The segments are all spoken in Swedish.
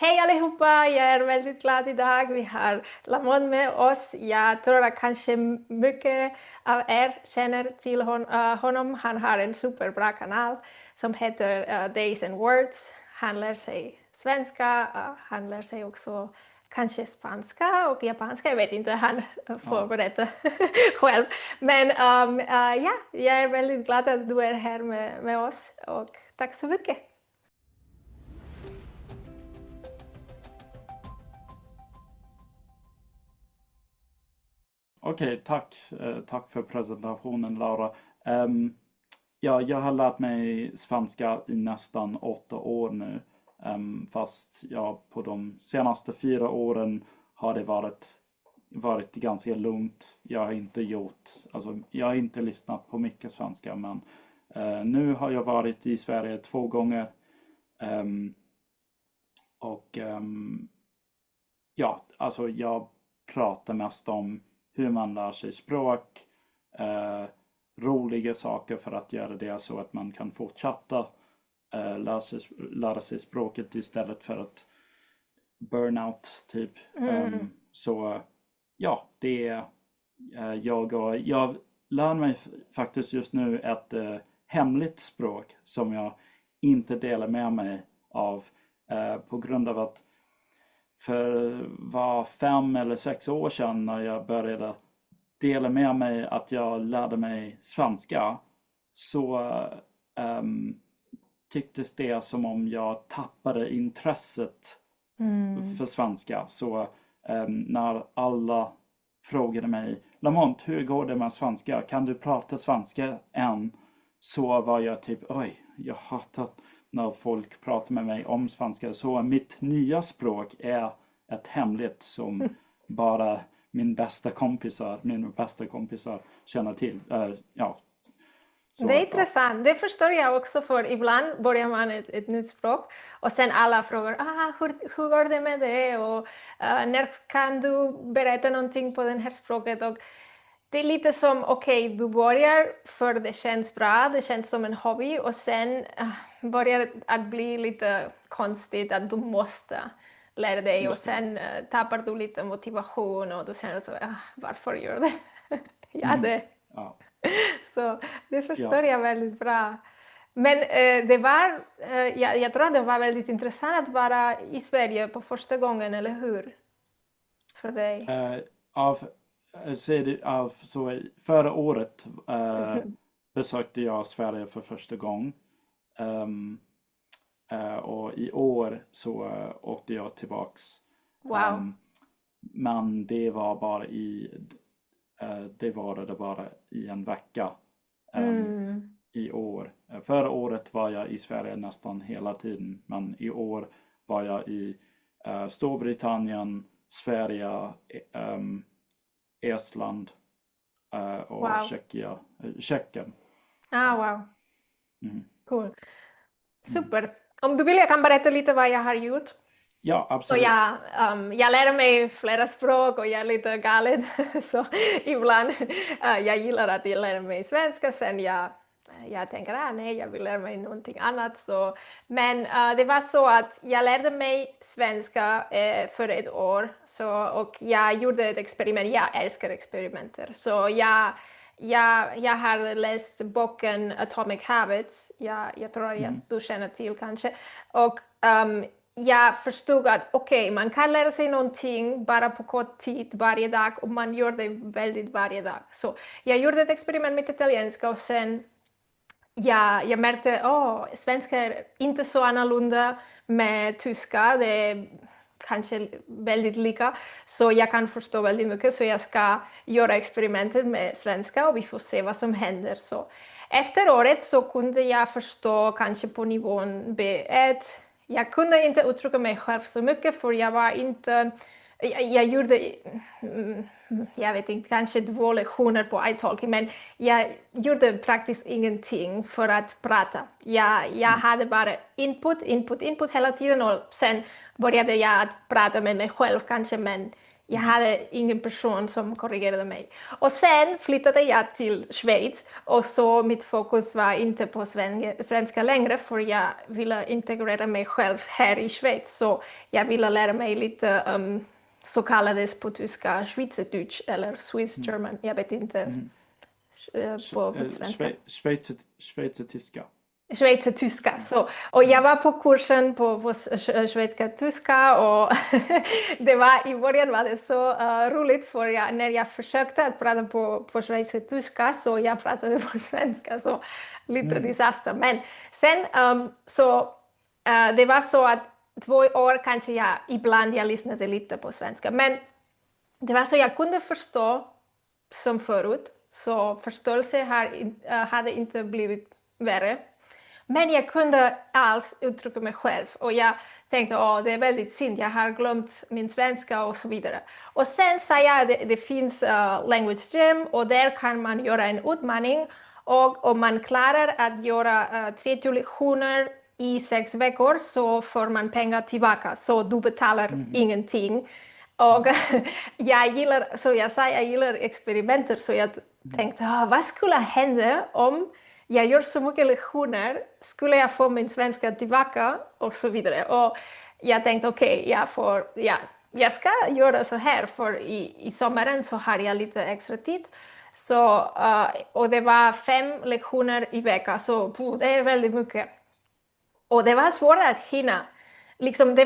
Hej allihopa, jag är väldigt glad idag. Vi har Lamont med oss. Jag tror att kanske mycket av er känner till honom. Han har en superbra kanal som heter Days and Words. Han lär sig svenska, han lär sig också kanske spanska och japanska. Jag vet inte, han får Ja, berätta själv. Men ja, jag är väldigt glad att du är här med oss och tack så mycket. okej, tack. Tack för presentationen, Laura. Ja, jag har lärt mig svenska i nästan 8 år nu. Fast ja, på de senaste 4 åren har det varit ganska lugnt. Jag har inte lyssnat på mycket svenska, men nu har jag varit i Sverige 2 gånger. Ehm, och ja, alltså jag pratar mest om hur man lär sig språk, eh, roliga saker för att göra det så att man kan fortsätta lära sig språket istället för att burnout typ. Så ja, det är jag lär mig faktiskt just nu ett hemligt språk som jag inte delar med mig av på grund av att för var 5 eller 6 år sedan när jag började dela med mig att jag lärde mig svenska så tycktes det som om jag tappade intresset för svenska. Så när alla frågade mig, Lamont, hur går det med svenska? Kan du prata svenska än? Så var jag typ, oj, jag hatar när folk pratar med mig om svenska. Så mitt nya språk är ett hemligt som bara mina bästa kompisar känner till. Ja, Det är så ja. intressant, det förstår jag också, för ibland börjar man ett nytt språk och sen alla frågar hur går det med det och när kan du berätta någonting på det här språket, och det är lite som okej, du börjar för det känns bra, det känns som en hobby och sen börjar att bli lite konstigt att du måste lära dig och Just det. sen tappar du lite motivation och du känner så varför gör det? Ja, Mm. det. Ja. Så det Ja. förstår jag väldigt bra. Men det var, jag tror att det var väldigt intressant att vara i Sverige på första gången, eller hur? För dig. Eh, av, förra året besökte jag Sverige för första gången. Ehm, och i år så åkte jag tillbaks. Wow. Ehm, men det var bara det varade bara i en vecka Mm. i år. Förra året var jag i Sverige nästan hela tiden, men i år var jag i Storbritannien, Sverige, Estland och Wow. Tjeckien. Wow. Mm. Cool. Mm. Super. Om du vill, jag kan berätta lite vad jag har gjort. Ja, Så absolut. jag lär mig flera språk och jag är lite galen. Så ibland jag gillar att jag lär mig svenska, sen jag tänker nej, jag vill lära mig någonting annat. Så, men det var så att jag lärde mig svenska för ett år. Så, och jag gjorde ett experiment, jag älskar experimenter. Så jag har läst boken Atomic Habits, jag tror att Mm. du känner till kanske. Och jag förstod att okej, man kan lära sig någonting bara på kort tid varje dag och man gör det väldigt varje dag. Så jag gjorde ett experiment med italienska och sen jag märkte att svenska är inte så annorlunda med tyska. Det är kanske väldigt lika. Så jag kan förstå väldigt mycket. Så jag ska göra experimentet med svenska och vi får se vad som händer. Så efter året så kunde jag förstå kanske på nivån B1. Jag kunde inte uttrycka mig själv så mycket för jag var inte... Jag gjorde, jag vet inte, kanske 2 lektioner på italki, men jag gjorde praktiskt ingenting för att prata. Jag Mm. hade bara input hela tiden och sen började jag att prata med mig själv kanske, men Jag hade ingen person som korrigerade mig. Och sen flyttade jag till Schweiz och så mitt fokus var inte på svenska längre för jag ville integrera mig själv här i Schweiz. Så jag ville lära mig lite så kallades på tyska Schweizerdeutsch eller Swiss German. Jag vet inte på svenska. Schweizertyska. Schweizertyska. Så, och jag var på kursen på schweiziska tyska och i början var det så roligt för när jag försökte att prata på schweizertyska så jag pratade på svenska så lite disaster. Men sen det var så att 2 år kanske ibland jag lyssnade lite på svenska men det var så jag kunde förstå som förut så förståelse hade inte blivit värre. Men jag kunde alls uttrycka mig själv och jag tänkte det är väldigt synd, jag har glömt min svenska och så vidare. Och sen sa jag att det finns Language Gym och där kan man göra en utmaning och om man klarar att göra 30 lektioner i 6 veckor så får man pengar tillbaka så du betalar ingenting. Och jag gillar experimenter så jag tänkte vad skulle hända om jag gör så mycket lektioner, skulle jag få min svenska tillbaka och så vidare. Och jag tänkte jag ska göra så här för i sommaren så har jag lite extra tid. Så, och det var 5 lektioner i veckan så det är väldigt mycket. Och det var svårt att hinna. Liksom det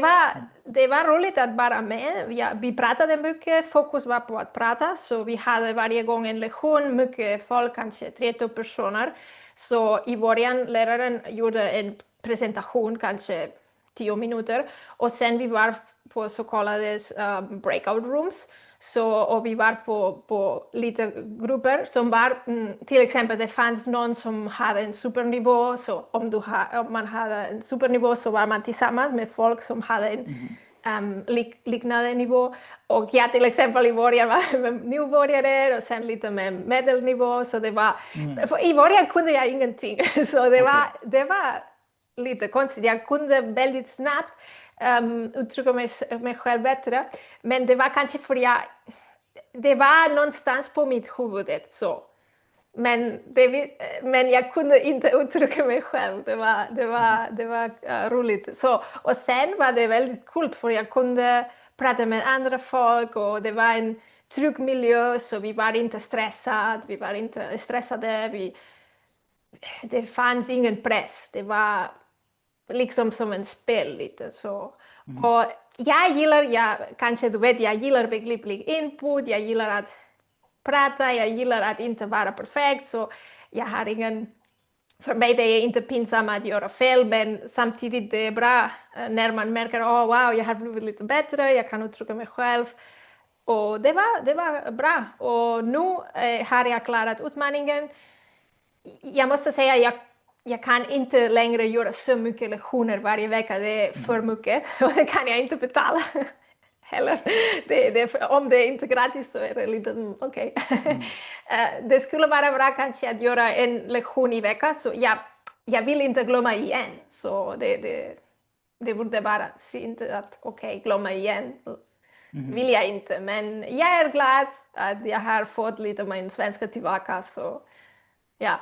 var roligt att vara med. Vi pratade mycket, fokus var på att prata. Så vi hade varje gång en lektion, mycket folk, kanske 30 personer. Så i början läraren gjorde en presentation, kanske 10 minuter. Och sen vi var på så kallade breakout rooms. Och vi var på lite grupper som var, till exempel det fanns någon som hade en supernivå. Så om man hade en supernivå så var man tillsammans med folk som hade en liknande nivå. Och jag till exempel i början var med nybörjare och sen lite med medelnivå. Så det var, i början kunde jag ingenting. Så det var lite konstigt. Jag kunde väldigt snabbt uttrycka mig själv bättre. Men det var kanske för det var någonstans på mitt huvud så. Men jag kunde inte uttrycka mig själv. Det var roligt. Så, och sen var det väldigt kul för jag kunde prata med andra folk och det var en trygg miljö så vi var inte stressade. Det fanns ingen press. Det var liksom som en spel lite så. Och jag gillar begriplig input, jag gillar att prata, jag gillar att inte vara perfekt så jag har för mig det är inte pinsamt att göra fel men samtidigt det är bra när man märker wow, jag har blivit lite bättre, jag kan uttrycka mig själv och det var bra och nu har jag klarat utmaningen. Jag måste säga jag kan inte längre göra så mycket lektioner varje vecka, det är för mycket och det kan jag inte betala heller. Om det är inte gratis så är det lite okej. Det skulle vara bra kanske att göra en lektion i veckan så jag vill inte glömma igen. Så det borde vara inte att glömma igen. Vill jag inte, men jag är glad att jag har fått lite min svenska tillbaka så ja.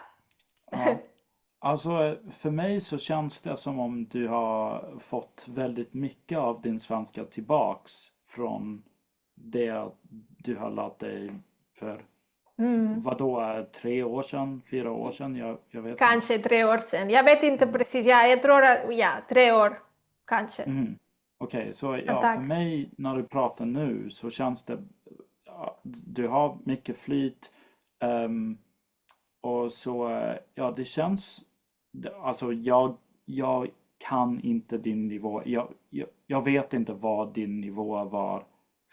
Alltså för mig så känns det som om du har fått väldigt mycket av din svenska tillbaks från det du har lärt dig för vadå, 3 år sedan, 4 år sedan? Jag vet kanske inte. 3 år sedan, jag vet inte precis, jag tror att 3 år kanske. Okej, så för mig när du pratar nu så känns det, du har mycket flyt och så, det känns, alltså jag kan inte din nivå, jag vet inte vad din nivå var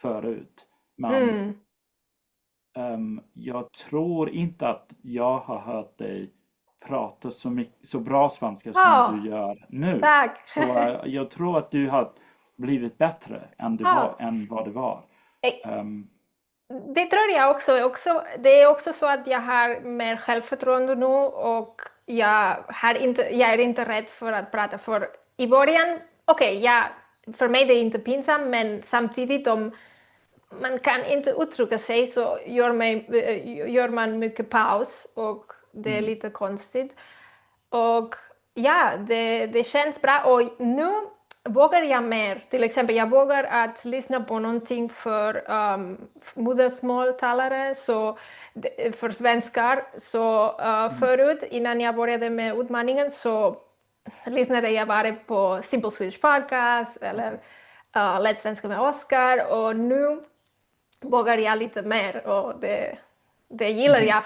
förut, men jag tror inte att jag har hört dig prata så bra svenska som du gör nu. Tack. Så jag tror att du har blivit bättre än vad du var. Det tror jag också. Det är också så att jag har mer självförtroende nu och jag är inte rädd för att prata. För i början, för mig det är inte pinsamt, men samtidigt om man kan inte uttrycka sig så gör man mycket paus och det är lite konstigt. Och ja, det känns bra och nu vågar jag mer. Till exempel jag vågar att lyssna på någonting för modersmåltalare, så för svenskar. Så förut, innan jag började med utmaningen, så lyssnade jag bara på Simple Swedish Podcast eller Lätt svenska med Oscar, och nu vågar jag lite mer och det gillar jag.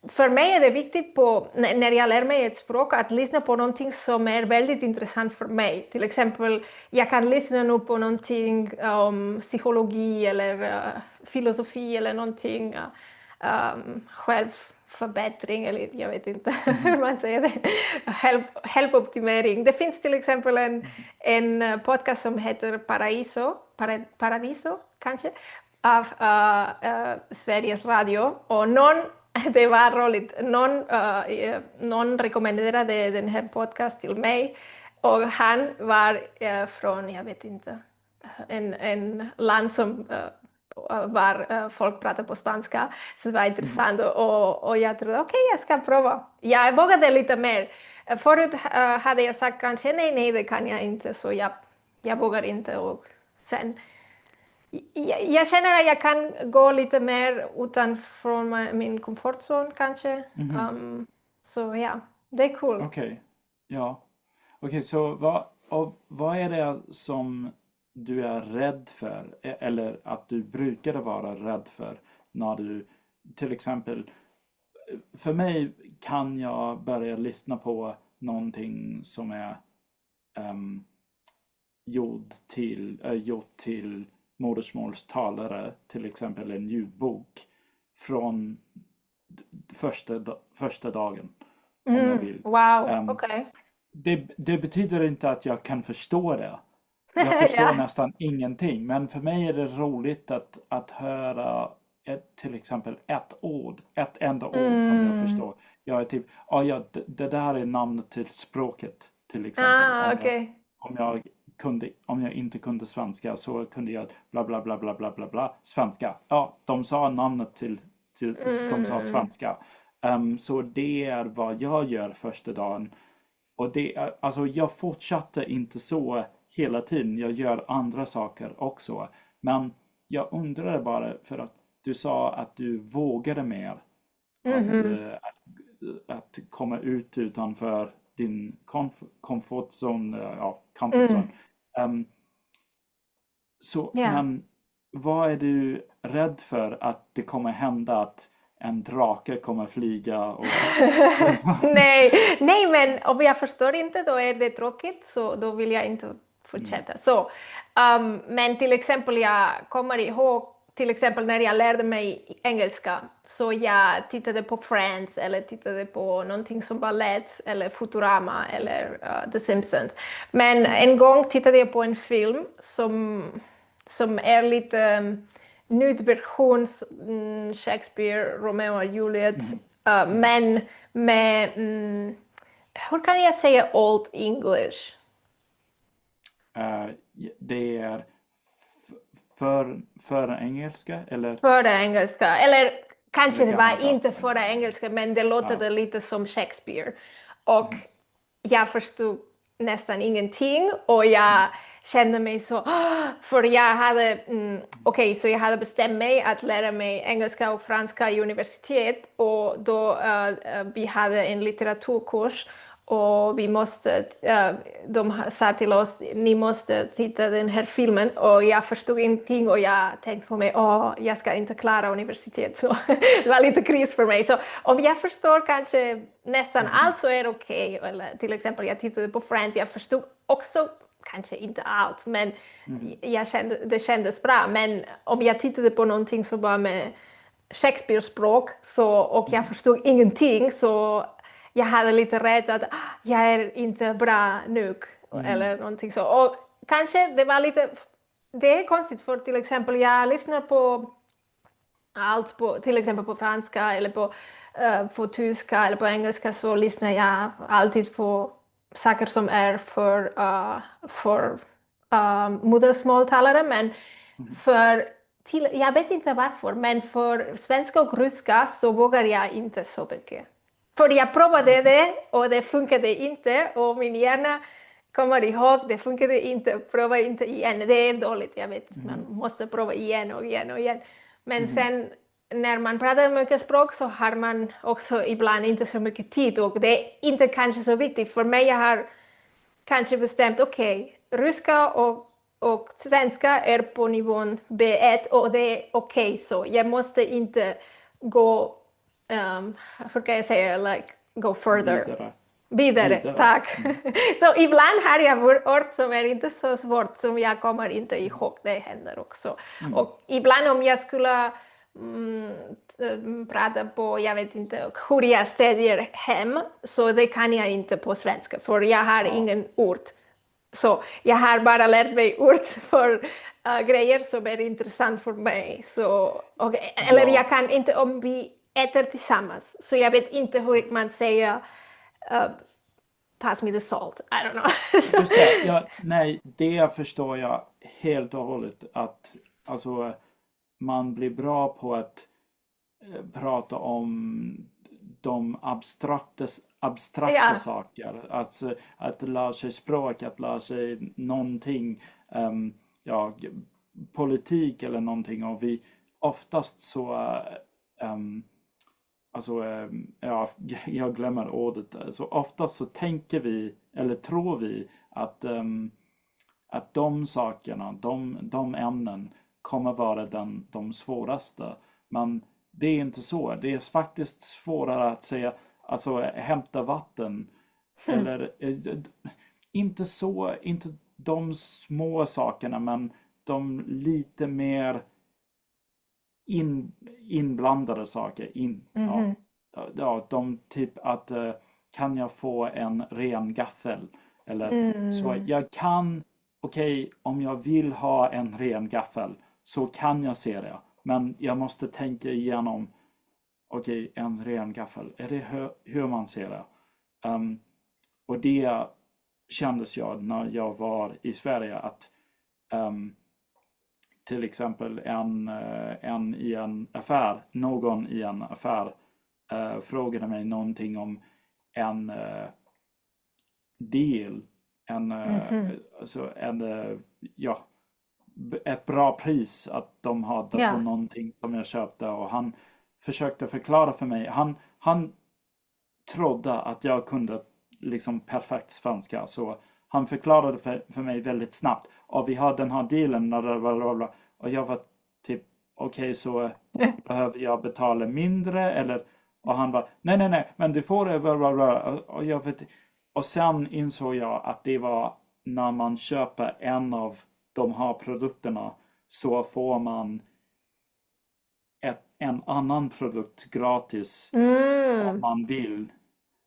För mig är det viktigt när jag lär mig ett språk att lyssna på någonting som är väldigt intressant för mig. Till exempel, jag kan lyssna nu på någonting om psykologi eller filosofi eller någonting självförbättring, eller jag vet inte hur man säger det, självoptimering. Det finns till exempel en podcast som heter Paradiso kanske, av Sveriges Radio, och det var roligt, någon rekommenderade den här podcast till mig, och han var från, jag vet inte, en land som var folk pratade på spanska, så det var intressant och jag trodde okej, jag ska prova. Jag vågade lite mer. Förut hade jag sagt kanske nej, det kan jag inte, så jag vågar inte, och sen jag känner att jag kan gå lite mer utanför min komfortzon kanske. Så ja, det är kul. Okej, ja. Okej, så vad är det som du är rädd för, eller att du brukade vara rädd för när du, till exempel, för mig kan jag börja lyssna på någonting som är gjort till modersmålstalare, till exempel en ljudbok från första dagen, om jag vill. Wow, okej. Det betyder inte att jag kan förstå det. Jag förstår Ja. nästan ingenting, men för mig är det roligt att höra till exempel ett enda ord som jag förstår. Jag är typ, det där är namnet till språket, till exempel. Okej. Om jag inte kunde svenska så kunde jag bla bla bla bla bla bla bla svenska. Ja, de sa namnet till de sa svenska. Så det är vad jag gör första dagen. Och alltså jag fortsatte inte så hela tiden. Jag gör andra saker också. Men jag undrade bara, för att du sa att du vågade mer att komma ut utanför din comfort zone. Men vad är du rädd för att det kommer hända, att en drake kommer flyga? Och Nej, men om jag förstår inte, då är det tråkigt, så då vill jag inte fortsätta. Så, men till exempel, jag kommer ihåg, till exempel när jag lärde mig engelska, så jag tittade på Friends eller tittade på någonting som var lätt, eller Futurama eller The Simpsons. Men en gång tittade jag på en film som är lite nytt version, Shakespeare, Romeo och Juliet, men med, hur kan jag säga Old English? Det är för engelska, eller? För engelska, eller kanske det var inte för engelska, men det låter lite som Shakespeare. Och jag förstod nästan ingenting, och jag kände mig så, för jag hade, så jag hade bestämt mig att lära mig engelska och franska i universitet, och då vi hade en litteraturkurs, och de sa till oss, ni måste titta den här filmen, och jag förstod ingenting, och jag tänkte på mig, jag ska inte klara universitet, så det var lite kris för mig. Så om jag förstår kanske nästan allt, så är det okej. Eller till exempel, jag tittade på Friends, jag förstod också kanske inte allt, men det kändes bra. Men om jag tittade på någonting som var med Shakespeare-språk, och jag förstod ingenting, så jag hade lite rädd att jag är inte bra nu, eller någonting så. Och kanske det var lite, det är konstigt, för till exempel jag lyssnar på allt, till exempel på franska eller på tyska eller på engelska, så lyssnar jag alltid på saker som är för modersmåltalare, men för jag vet inte varför, men för svenska och ryska så vågar jag inte så mycket. För jag provade det och det funkade inte och min hjärna kommer ihåg, det funkade inte, prova inte igen. Det är dåligt, jag vet, man måste prova igen och igen och igen. Men sen när man pratar mycket språk så har man också ibland inte så mycket tid och det är inte kanske så viktigt. För mig jag har kanske bestämt, okej, ryska och svenska är på nivån B1 och det är okej så. Jag måste inte gå, hur kan jag säga, like, go further. Vidare, tack. Så ibland har jag ord som är inte så svårt som jag kommer inte ihåg, det händer också. Och ibland om jag skulle prata på, jag vet inte hur jag städar hem, så det kan jag inte på svenska, för jag har ingen ord. Så jag har bara lärt mig ord för grejer som är intressant för mig. Så, eller jag kan inte om vi äter tillsammans, så jag vet inte hur man säger pass me the salt, I don't know. Just det, nej, det förstår jag helt och hållet, att alltså, man blir bra på att prata om de abstrakta saker, alltså att lära sig språk, att lära sig någonting, politik eller någonting, och vi oftast så jag glömmer ordet. Så oftast så tänker vi, eller tror vi, att de sakerna, de ämnen kommer vara de svåraste. Men det är inte så. Det är faktiskt svårare att säga, alltså hämta vatten. Eller inte de små sakerna, men de lite mer inblandade saker. De typ att kan jag få en ren gaffel? Eller så jag kan, om jag vill ha en ren gaffel så kan jag se det. Men jag måste tänka igenom, en ren gaffel, är det hur man ser det? Och det kändes jag när jag var i Sverige, att till exempel någon i en affär frågade mig någonting om en del, ett bra pris att de hade på någonting som jag köpte, och han försökte förklara för mig. Han trodde att jag kunde liksom perfekt svenska, så han förklarade för mig väldigt snabbt. Och vi har den här dealen, och jag var typ, så behöver jag betala mindre, eller, och han var nej, men du får det, och jag vet. Och sen insåg jag att det var när man köper en av de här produkterna, så får man en annan produkt gratis om man vill.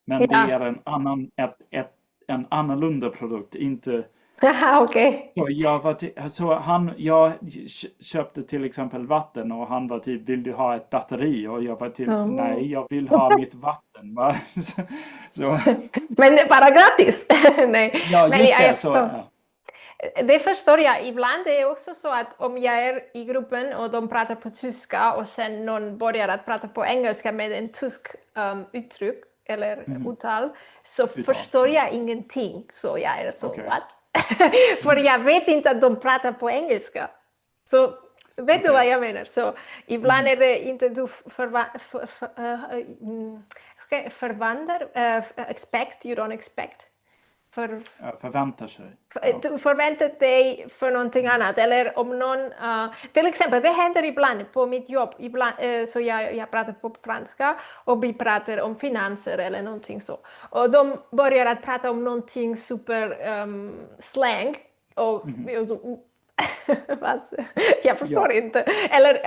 Men det är en annorlunda produkt, inte. Okej. Jag köpte till exempel vatten, och han var typ, vill du ha ett batteri? Och jag var typ, nej, jag vill ha mitt vatten. Så. Men det är bara gratis. Nej. Ja, just det. Så. Det förstår jag. Ibland är det också så att om jag är i gruppen och de pratar på tyska och sen någon börjar att prata på engelska med en tysk uttryck eller uttal, så förstår jag ingenting. Så jag är så, what? För jag vet inte att de pratar på engelska. Så vet du vad jag menar? Så ibland är det inte du expect, you don't expect. Förväntar sig. Du förväntar dig för någonting annat. Eller om någon, till exempel, det händer ibland på mitt jobb. Ibland, så jag pratar på franska och vi pratar om finanser eller någonting så. Och de börjar att prata om någonting super slang. Och jag förstår inte. Eller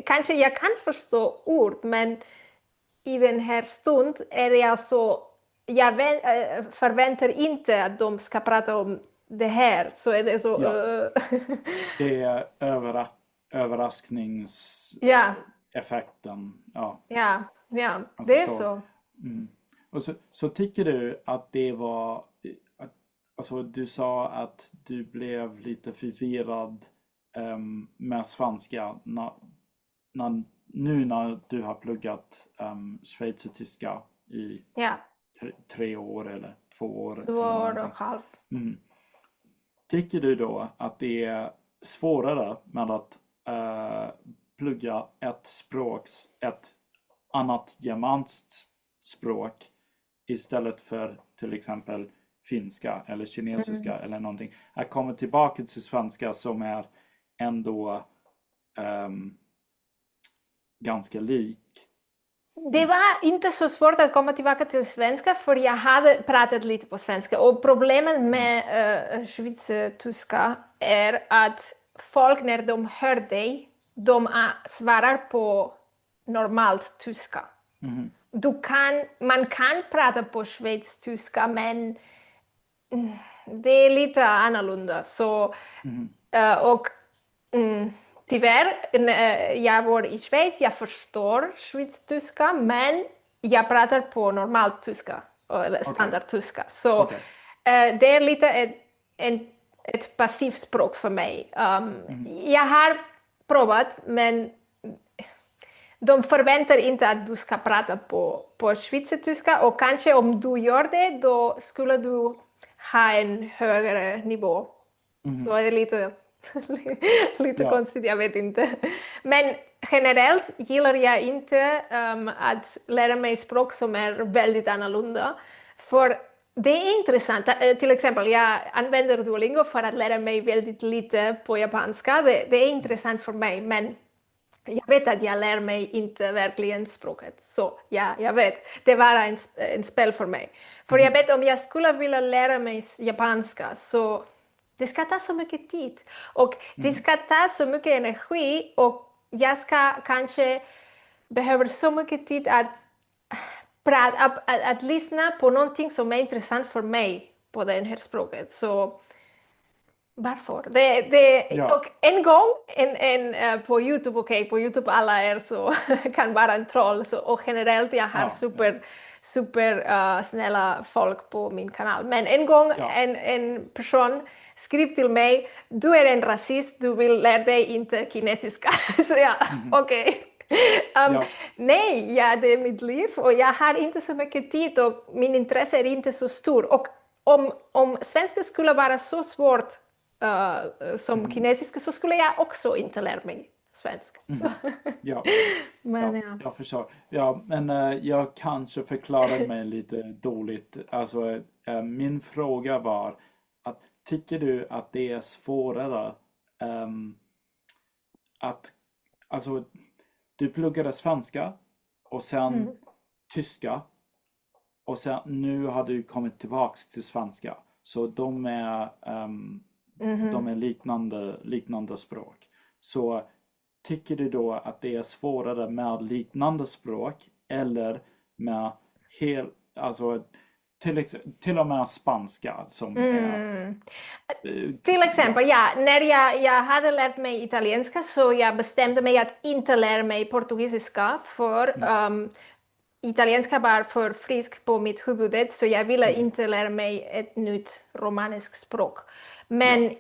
kanske jag kan förstå ord, men i den här stund är jag så. Jag förväntar inte att de ska prata om det här, så är det så. Det är överraskningseffekten. Ja, det är så. Och så tycker du att det var, alltså du sa att du blev lite förvirrad med svenska nu när du har pluggat schweizertyska i Ja, 3 år eller 2 år 2 eller år någonting. och halv. Tycker du då att det är svårare med att plugga ett annat germanskt språk istället för till exempel finska eller kinesiska eller någonting? Att komma tillbaka till svenska som är ändå ganska lik. Det var inte så svårt att komma tillbaka till svenska för jag hade pratat lite på svenska och problemet med schweizertyska är att folk när de hör dig, de svarar på normalt tyska. Man kan prata på schweizertyska men det är lite annorlunda. Så, och tyvärr, jag var i Schweiz, jag förstår schweizertyska men jag pratar på normalt tyska, eller standardtyska. Så det är lite ett passivt språk för mig. Jag har provat men de förväntar inte att du ska prata på schweizertyska och kanske om du gör det då skulle du ha en högre nivå. Så är det lite konstigt, jag vet inte. Men generellt gillar jag inte att lära mig språk som är väldigt annorlunda. För det är intressant. Till exempel, jag använder Duolingo för att lära mig väldigt lite på japanska. Det är intressant för mig, men jag vet att jag lär mig inte verkligen språket. Så ja, jag vet. Det var en spel för mig. För jag vet om jag skulle vilja lära mig japanska så det ska ta så mycket tid. Och det ska ta så mycket energi och jag ska kanske behöver så mycket tid att lyssna på någonting som är intressant för mig på det här språket. Så varför? Och en gång på YouTube, på YouTube alla är så kan vara en troll. Så, och generellt jag har super snälla folk på min kanal. Men en gång en person skrev till mig, du är en rasist, du vill lära dig inte kinesiska. Så okej. Nej, det är mitt liv och jag har inte så mycket tid och min intresse är inte så stor. Och om svenska skulle vara så svårt som kinesiska så skulle jag också inte lära mig svenska. Jag förstår. Men jag kanske förklarade mig lite dåligt. Alltså, min fråga var att tycker du att det är svårare alltså du pluggade svenska och sen tyska och sen nu har du kommit tillbaks till svenska. Så de är liknande språk. Så tycker du då att det är svårare med liknande språk eller med till och med spanska som är... Till exempel, när jag hade lärt mig italienska så jag bestämde mig att inte lära mig portugisiska för italienska var för frisk på mitt huvud så jag ville inte lära mig ett nytt romaniskt språk. Men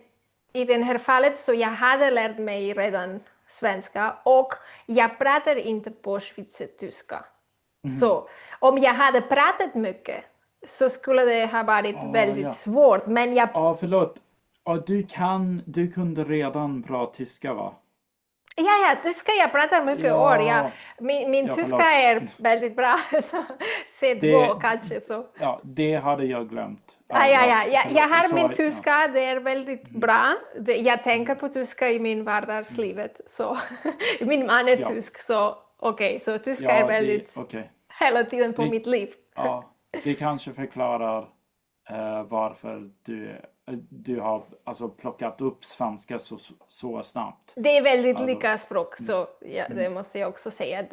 i det här fallet så jag hade lärt mig redan svenska och jag pratar inte på schweizertyska. Så om jag hade pratat mycket så skulle det ha varit väldigt svårt. Men förlåt. Du kunde redan bra tyska, va? Ja, tyska jag pratar mycket år. Min tyska är väldigt bra. C2 kanske så. Ja, det hade jag glömt. Jag har min tyska, det är väldigt bra. Jag tänker på tyska i min vardagslivet. Så min man är tysk, så så tyska är väldigt hela tiden på mitt liv. Ja, det kanske förklarar varför du har plockat upp svenska så snabbt. Det är väldigt lika språk, så det måste jag också säga.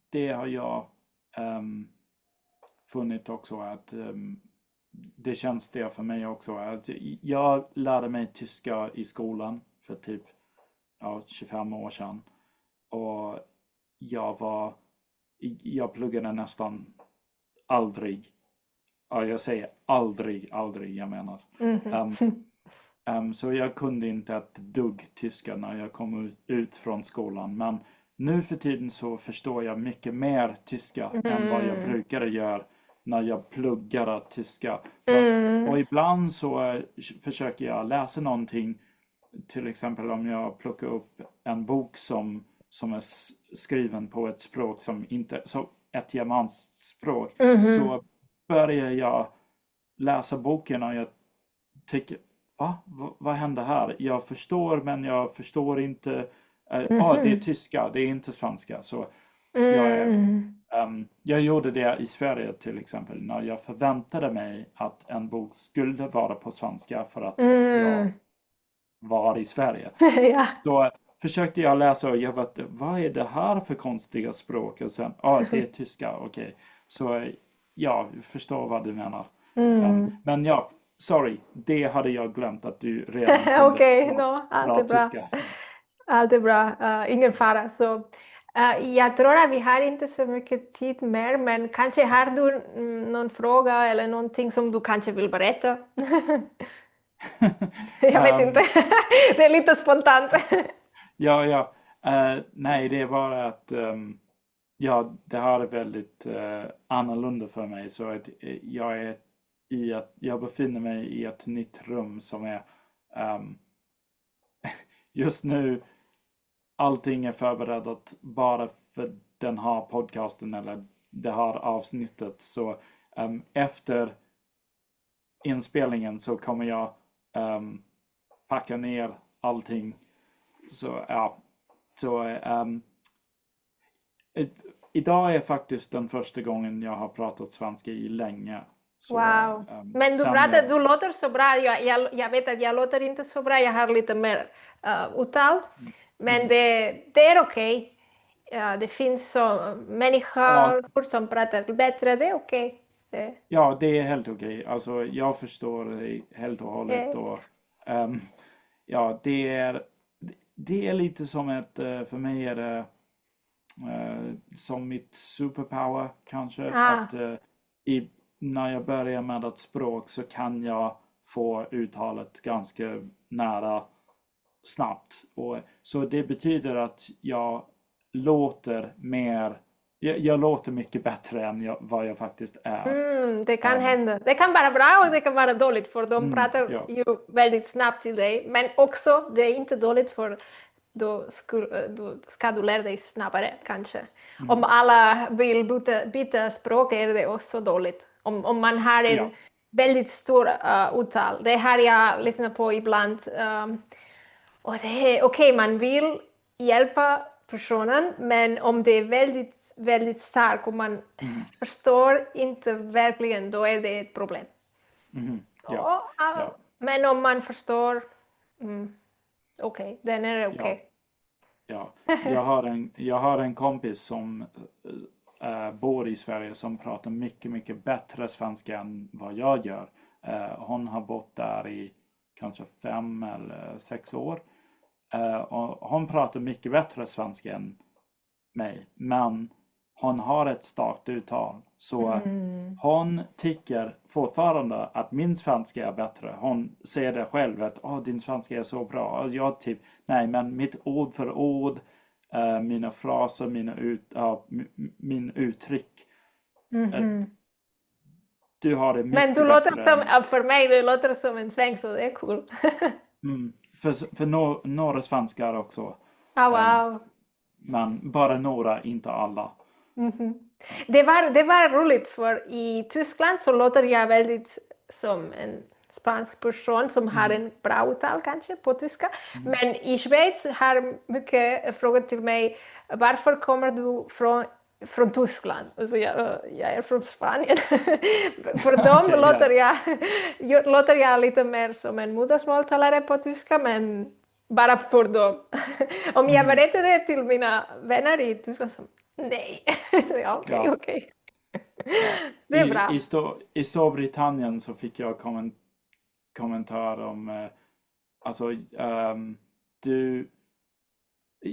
Det har jag funnit också att det känns det för mig också. Att jag lärde mig tyska i skolan för typ 25 år sedan. Och jag pluggade nästan aldrig. Ja, jag säger aldrig, jag menar. Så jag kunde inte ett dugg tyska när jag kom ut från skolan. Men nu för tiden så förstår jag mycket mer tyska än vad jag brukade göra när jag pluggade tyska. Och ibland så försöker jag läsa någonting. Till exempel om jag plockar upp en bok som är skriven på ett språk som inte så ett germanskt språk, så börjar jag läsa boken och jag tycker, vad händer här? Jag förstår, men jag förstår inte. Det är tyska, det är inte svenska. Så jag gjorde det i Sverige till exempel, när jag förväntade mig att en bok skulle vara på svenska för att jag var i Sverige. Ja. Då försökte jag läsa och jag vet, vad är det här för konstiga språk? Och sen, det är tyska, okej. Så jag förstår vad du menar. Men ja, sorry, det hade jag glömt att du redan kunde Okej, bra allt är bra. tyska. Allt är bra, ingen fara. Så, jag tror att vi har inte så mycket tid mer, men kanske har du någon fråga eller någonting som du kanske vill berätta? Jag vet inte, det är lite spontant. Ja. Nej, det är bara att det här är väldigt annorlunda för mig. Så att jag befinner mig i ett nytt rum som är just nu allting är förberett bara för den här podcasten eller det här avsnittet. Så efter inspelningen så kommer jag packa ner allting. Så idag är faktiskt den första gången jag har pratat svenska i länge. Så, Wow. Men du låter så bra. Jag vet att jag låter inte så bra. Jag har lite mer uttal. Men det är okej. Det finns så människor som pratar bättre. Det är okej. Ja, det är helt okej. Alltså, jag förstår det helt och hållet. Och, ja, det är lite som för mig är det som mitt superpower kanske. Att när jag börjar med ett språk så kan jag få uttalet ganska nära snabbt. Så det betyder att jag låter mycket bättre än vad jag faktiskt är. Det kan hända. Det kan vara bra och det kan vara dåligt, för de pratar ju väldigt snabbt till dig. Men också, det är inte dåligt, för då ska du lära dig snabbare kanske. Om alla vill byta språk är det också dåligt. Om man har en väldigt stor uttal. Det har jag lyssnat på ibland. Och det är okej, man vill hjälpa personen, men om det är väldigt, väldigt starkt och man förstår inte verkligen, då är det ett problem. Men om man förstår, okej, den är okej. Ja. Jag har en kompis som bor i Sverige som pratar mycket, mycket bättre svenska än vad jag gör. Hon har bott där i kanske 5 eller 6 år. Och hon pratar mycket bättre svenska än mig. Men hon har ett starkt uttal. Så hon tycker fortfarande att min svenska är bättre. Hon säger det själv att din svenska är så bra. Och jag nej, men mitt ord för ord, mina fraser, min uttryck. Du har det mycket bättre. Men du låter för mig, det låter som en svensk, så det är cool. För några svenskar också. Wow. Men bara några, inte alla. Det var roligt, för i Tyskland så låter jag väldigt som en spansk person som har en bra uttal kanske på tyska. Men i Schweiz har mycket frågat till mig, varför kommer du från Tyskland? Alltså jag är från Spanien. För dem låter jag lite mer som en modersmålstalare på tyska, men bara för dem. Om jag berättar det till mina vänner i Tyskland, så nej. Okej. Det är bra. I Storbritannien så fick jag kommentar om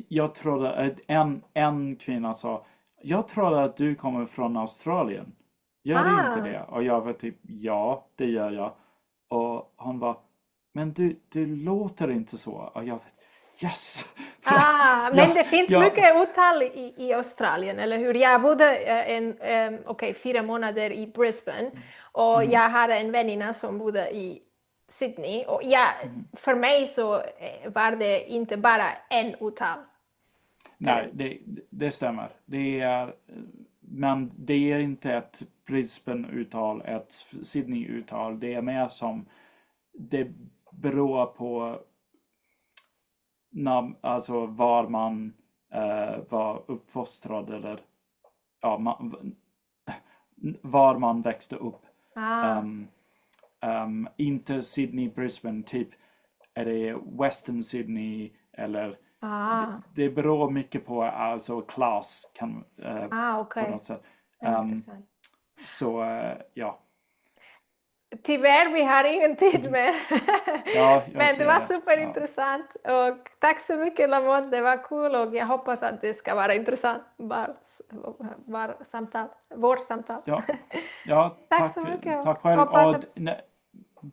jag trodde att en kvinna sa, jag trodde att du kommer från Australien. Gör du inte det? Och jag var typ, ja, det gör jag. Och hon var, Men du låter inte så. Och jag vet, yes! Men det finns Ja. mycket uttal i Australien, eller hur? Jag bodde 4 månader i Brisbane och jag hade en väninna som bodde i Sydney. Och för mig så var det inte bara en uttal. Nej, det stämmer. Men det är inte ett Brisbane-uttal, ett Sydney-uttal. Det är mer som det beror på alltså var man var uppfostrad eller var man växte upp. Inte Sydney, Brisbane, typ är det Western Sydney eller det beror mycket på alltså klass på något sätt. Så ja. Tyvärr, vi har ingen tid mer. Men det var superintressant. Och tack så mycket, Lamont. Det var kul och jag hoppas att det ska vara intressant. Vårt samtal. Ja, tack så mycket. Tack själv. Och,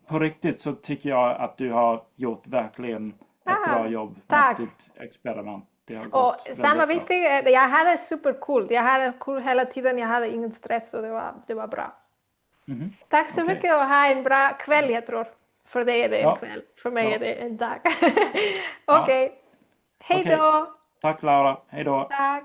på riktigt så tycker jag att du har gjort verkligen ett bra jobb med ditt experiment. Det har gått och samma viktigt, jag hade superkul. Jag hade kul hela tiden. Jag hade ingen stress och det var bra. Tack så mycket och ha en bra kväll, jag tror. För dig är det en kväll. För mig är det en dag. Okej. Hej då. Tack Laura. Hej då. Tack.